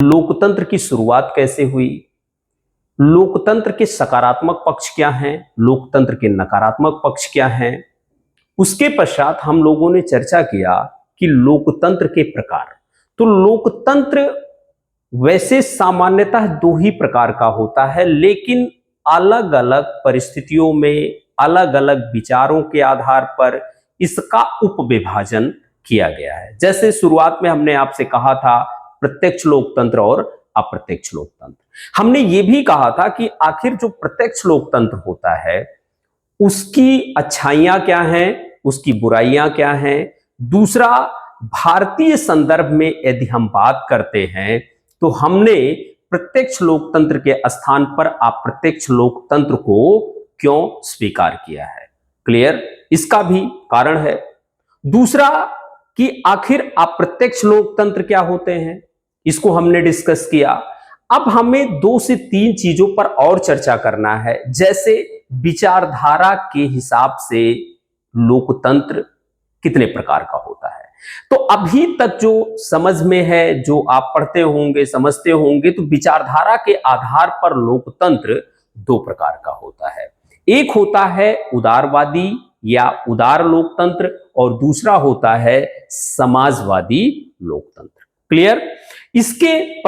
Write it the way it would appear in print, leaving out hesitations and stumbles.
लोकतंत्र की शुरुआत कैसे हुई, लोकतंत्र के सकारात्मक पक्ष क्या हैं, लोकतंत्र के नकारात्मक पक्ष क्या हैं। उसके पश्चात हम लोगों ने चर्चा किया कि लोकतंत्र के प्रकार। तो लोकतंत्र वैसे सामान्यतः दो ही प्रकार का होता है, लेकिन अलग अलग परिस्थितियों में अलग अलग विचारों के आधार पर इसका उपविभाजन किया गया है। जैसे शुरुआत में हमने आपसे कहा था प्रत्यक्ष लोकतंत्र और अप्रत्यक्ष लोकतंत्र। हमने ये भी कहा था कि आखिर जो प्रत्यक्ष लोकतंत्र होता है उसकी अच्छाइयां क्या हैं, उसकी बुराइयां क्या हैं। दूसरा, भारतीय संदर्भ में यदि हम बात करते हैं तो हमने प्रत्यक्ष लोकतंत्र के स्थान पर अप्रत्यक्ष लोकतंत्र को क्यों स्वीकार किया है। क्लियर, इसका भी कारण है। दूसरा कि आखिर अप्रत्यक्ष लोकतंत्र क्या होते हैं, इसको हमने डिस्कस किया। अब हमें 2 से 3 चीजों पर और चर्चा करना है, जैसे विचारधारा के हिसाब से लोकतंत्र कितने प्रकार का होता है। तो अभी तक जो समझ में है, जो आप पढ़ते होंगे, समझते होंगे, तो विचारधारा के आधार पर लोकतंत्र 2 प्रकार का होता है। एक होता है उदारवादी या उदार लोकतंत्र और दूसरा होता है समाजवादी लोकतंत्र। क्लियर। इसके